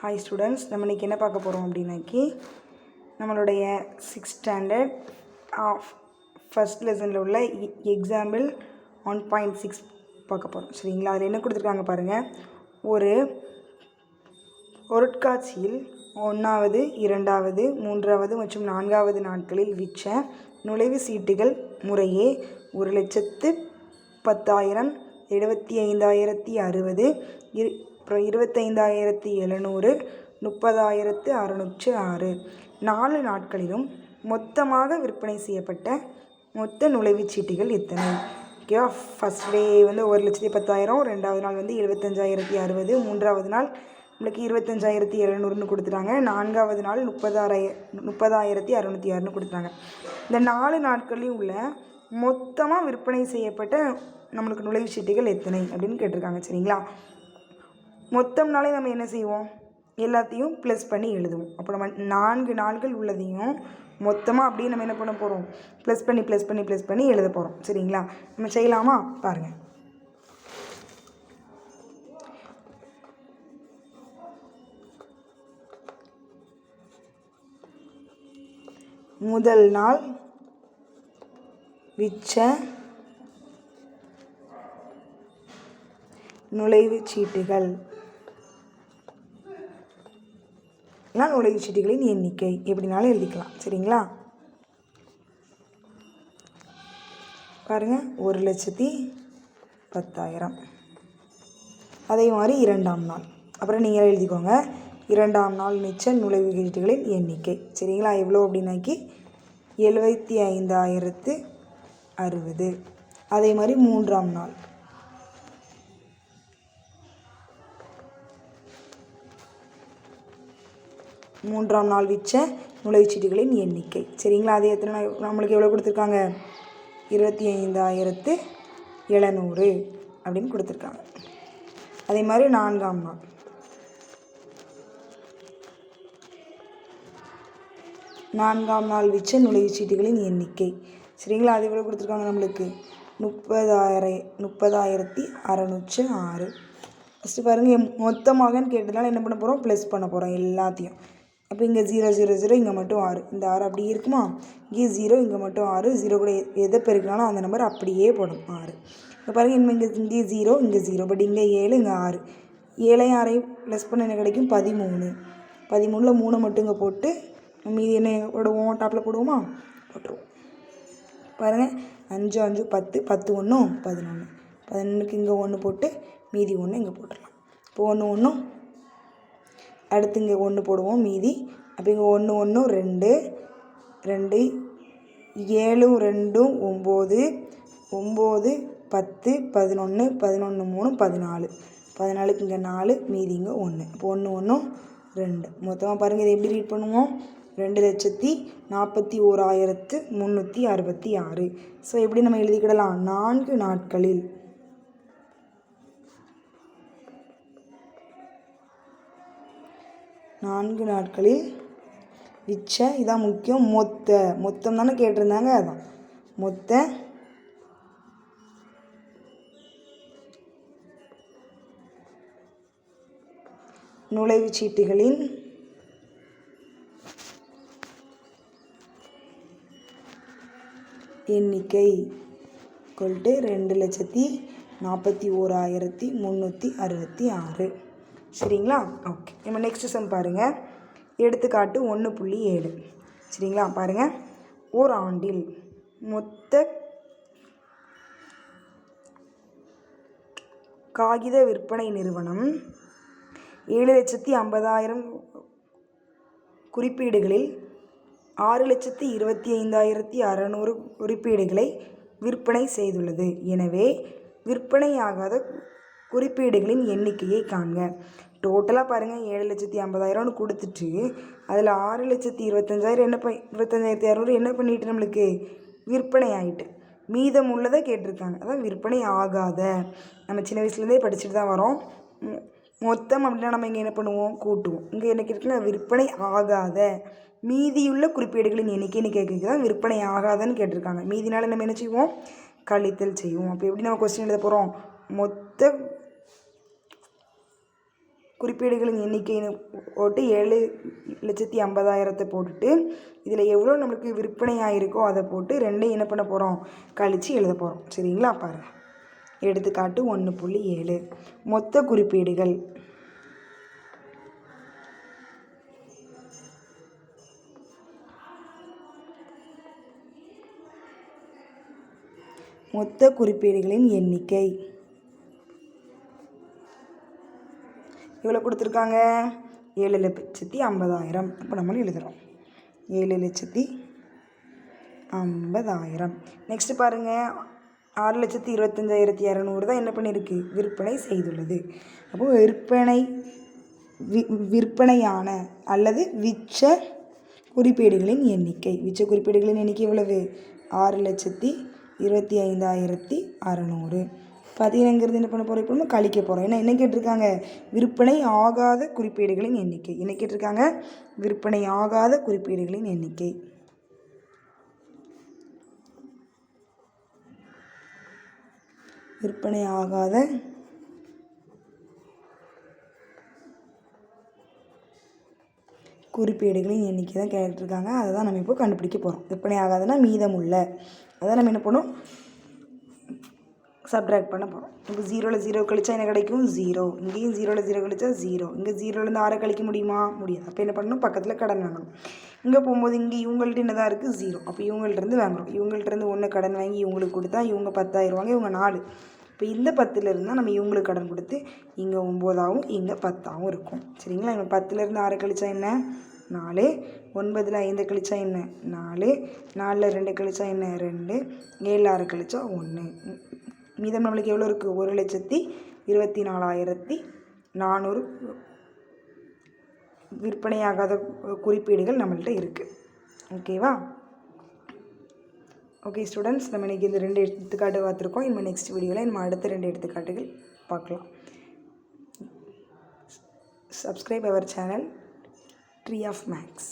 Hi students, நம்ம இன்றைக்கி என்ன பார்க்க போகிறோம் அப்படின்னாக்கி நம்மளுடைய 6th ஸ்டாண்டர்ட் ஃபஸ்ட் லெசனில் உள்ள எக்ஸாம்பிள் 1.6 பார்க்க போகிறோம். சரிங்களா? அதில் என்ன கொடுத்துருக்காங்க பாருங்கள். ஒரு பொருட்காட்சியில் 1வது 2வது 3வது மற்றும் 4வது நாட்களில் விற்ற நுழைவு சீட்டுகள் முறையே 1,10,000, 75,060, அப்புறம் 25,700, 30,606 4 நாட்களிலும் மொத்தமாக விற்பனை செய்யப்பட்ட மொத்த நுழைவுச் சீட்டுகள் எத்தனை? ஓகேவா? ஃபஸ்ட் டே வந்து 1,10,000, 2வது நாள் வந்து 25,060, 3வது நாள் நம்மளுக்கு 25,700 கொடுத்துட்டாங்க, 4வது நாள் 30,606 கொடுத்துட்டாங்க. இந்த 4 நாட்கள்லையும் உள்ள மொத்தமாக விற்பனை செய்யப்பட்ட நம்மளுக்கு நுழைவுச் சீட்டுகள் எத்தனை அப்படின்னு கேட்டிருக்காங்க. சரிங்களா? மொத்தம்னாலே நம்ம என்ன செய்வோம்? எல்லாத்தையும் ப்ளஸ் பண்ணி எழுதுவோம். அப்போ நம்ம 4 நாட்கள் உள்ளதையும் மொத்தமாக அப்படியே நம்ம என்ன பண்ண போகிறோம்? ப்ளஸ் பண்ணி எழுத போகிறோம். சரிங்களா? நம்ம செய்யலாமா? பாருங்கள். முதல் நாள் விற்ற நுழைவுச் சீட்டுகள், நுழைவுச் சீட்டுகளின் எண்ணிக்கை எப்படினாலும் எழுதிக்கலாம். சரிங்களா? பாருங்கள், 1,10,000. அதே மாதிரி 2ஆம் நாள், அப்புறம் நீங்கள் எழுதிக்கோங்க. 2ஆம் நாள் மிச்ச நுழைவுச் சீட்டுகளின் எண்ணிக்கை. சரிங்களா? எவ்வளோ அப்படின்னாக்கி 75,060. அதே மாதிரி 3ஆம் நாள் 3ஆம் நாள் விற்ற நுழைவுச்சீட்டுகளின் எண்ணிக்கை. சரிங்களா? அது எத்தனை நம்மளுக்கு எவ்வளோ கொடுத்துருக்காங்க? 25,700 அப்படின்னு கொடுத்துருக்காங்க. அதே மாதிரி 4ஆம் நாள் 4ஆம் நாள் விற்ற நுழைவுச்சீட்டுகளின் எண்ணிக்கை. சரிங்களா? அது எவ்வளோ கொடுத்துருக்காங்க? நம்மளுக்கு 30,606. ஃபஸ்ட்டு பாருங்கள், மொத்தமாகன்னு கேட்டதுனால என்ன பண்ண போகிறோம்? ப்ளஸ் பண்ண போகிறோம் எல்லாத்தையும். அப்போ இங்கே 0 0 0, இங்கே மட்டும் 6, இந்த 6 அப்படி இருக்குமா? இங்கே 0, இங்கே மட்டும் 6, 0 கூட எதை பெருக்கினாலும் அந்த நம்பர் அப்படியே போடும், 6. இப்போ பாருங்கள், இங்கே 0, இங்கே 0, பட் இங்கே 7, இங்கே 6, 7ஐயும் 6ஐயும் ப்ளஸ் பண்ண என்ன கிடைக்கும்? 13. 13ல் 3 மட்டும் இங்கே போட்டு மீதி என்ன போடுவோம்? டாப்பில் போடுவோமா? போட்டுருவோம். பாருங்கள், 5 5 10, 10 1 11, 11க்கு இங்கே 1 போட்டு மீதி 1 இங்கே போட்டுடலாம். இப்போ 1 1 அடுத்து இங்கே 1 போடுவோம் மீதி. அப்போ இங்கே 1 1 2 2, 7 2 9 9 10 11 11 3 14, 14க்கு இங்கே 4 மீதி இங்கே 1. இப்போ 1 1 2. மொத்தமாக பாருங்கள், இதை எப்படி ரீட் பண்ணுவோம்? 2,41,366. ஸோ எப்படி நம்ம எழுதிக்கிடலாம்? 4 நாட்களில் 4 நாட்களில் விற்ற, இதான் முக்கியம், மொத்தம் தானே கேட்டிருந்தாங்க, அதான் மொத்த நுழைவுச் சீட்டுகளின் எண்ணிக்கை 2,41,366. சரிங்களா? ஓகே, நம்ம நெக்ஸ்ட் சம் பாருங்கள். எடுத்துக்காட்டு 1.7. சரிங்களா? பாருங்கள், ஒரு ஆண்டில் மொத்த காகித விற்பனை நிறுவனம் 7,50,000 குறிப்பீடுகளில் 6,25,600 குறிப்பீடுகளை விற்பனை செய்துள்ளது. எனவே விற்பனையாகாத குறிப்பீடுகளின் எண்ணிக்கையை காண்க. டோட்டலாக பாருங்கள், 7,50,000 கொடுத்துட்டு அதில் 6,25,000 25,600 என்ன பண்ணிட்டு நம்மளுக்கு விற்பனை ஆகிட்டு, மீதம் உள்ளதை கேட்டிருக்காங்க. அதான் விற்பனை ஆகாத. நம்ம சின்ன வயசுலேருந்தே படிச்சுட்டு தான் வரோம். மொத்தம் அப்படின்னா நம்ம இங்கே என்ன பண்ணுவோம்? கூட்டுவோம். இங்கே என்ன கேட்டிருக்குன்னா விற்பனை ஆகாத மீதியுள்ள குறிப்பீடுகளின் எண்ணிக்கைன்னு கேட்குறது தான் விற்பனை ஆகாதன்னு கேட்டிருக்காங்க. மீதினால நம்ம என்ன செய்வோம்? கழித்தல் செய்வோம். அப்போ எப்படி நம்ம கொஸ்டின் எழுத போகிறோம்? மொத்த குறிப்பீடுகளின் எண்ணிக்கைன்னு போட்டு 7,50,000 போட்டுட்டு இதில் எவ்வளோ நம்மளுக்கு விற்பனை ஆகிருக்கோ அதை போட்டு ரெண்டையும் என்ன பண்ண போகிறோம், கழித்து எழுத போகிறோம். சரிங்களா? பாருங்கள். எடுத்துக்காட்டு 1.7 மொத்த குறிப்பீடுகள் மொத்த குறிப்பீடுகளின் எண்ணிக்கை எவ்வளோ கொடுத்துருக்காங்க, 7,50,000. இப்போ நம்ம எழுதுகிறோம் 7,50,000. நெக்ஸ்ட்டு பாருங்கள், 6,25,200 தான் என்ன பண்ணியிருக்கு, விற்பனை செய்துள்ளது. அப்போது விற்பனையான அல்லது விற்ற குறிப்பீடுகளின் எண்ணிக்கை எவ்வளவு, 6,25,600. பார்த்தீங்கிறது என்ன பண்ண போகிறோம், இப்போ நம்ம கழிக்க போகிறோம். ஏன்னா என்ன கேட்டிருக்காங்க, விற்பனை ஆகாத குறிப்பீடுகளின் எண்ணிக்கை. என்ன கேட்டிருக்காங்க, விற்பனை ஆகாத குறிப்பீடுகளின் எண்ணிக்கை. விற்பனை ஆகாத குறிப்பீடுகளின் எண்ணிக்கை தான் கேட்டிருக்காங்க. அதை தான் நம்ம இப்போ கண்டுபிடிக்க போகிறோம். விற்பனை ஆகாதுன்னா மீதமுள்ள, அதை நம்ம என்ன பண்ணோம், சப்ட்ராக்ட் பண்ண போகிறோம். இப்போ 0 கழிச்சா என்ன கிடைக்கும், 0. இங்கேயும் 0 கழிச்சா 0. இங்கே 0லேருந்து 6 கழிக்க முடியுமா, முடியாது. அப்போ என்ன பண்ணணும், பக்கத்தில் கடன் வாங்கணும். இங்கே போகும்போது இங்கே இவங்கள்ட்ட என்ன தான் இருக்குது, 0. அப்போ இவங்கள்ட்டேருந்து வாங்குகிறோம். இவங்கள்ட்டேருந்து 1 கடன் வாங்கி இவங்களுக்கு கொடுத்தா இவங்க 10 ஆயிடுவாங்க, இவங்க 4. இப்போ இந்த 10லேருந்து நம்ம இவங்களுக்கு கடன் கொடுத்து இங்கே 9ஆகவும் இங்கே 10ஆகவும் இருக்கும். சரிங்களா? இப்போ 10லேருந்து 6 கழிச்சா என்ன, 4. 9ல் 5 கழிச்சா என்ன, 4. 4ல் 2 கழிச்சா என்ன, 2. 7 6 கழிச்சா 1. மீதம் நம்மளுக்கு எவ்வளோ இருக்குது, 1,24,400 விற்பனையாகாத குறிப்பீடுகள் நம்மள்கிட்ட இருக்குது. ஓகேவா? ஓகே ஸ்டூடெண்ட்ஸ், நம்ம இன்றைக்கி இந்த 2 எடுத்துக்காட்டு பார்த்துருக்கோம். இனிமேல் நெக்ஸ்ட் வீடியோவில் நம்ம அடுத்த 2 எடுத்துக்காட்டுகள் பார்க்கலாம். Subscribe our channel Tree of Maths.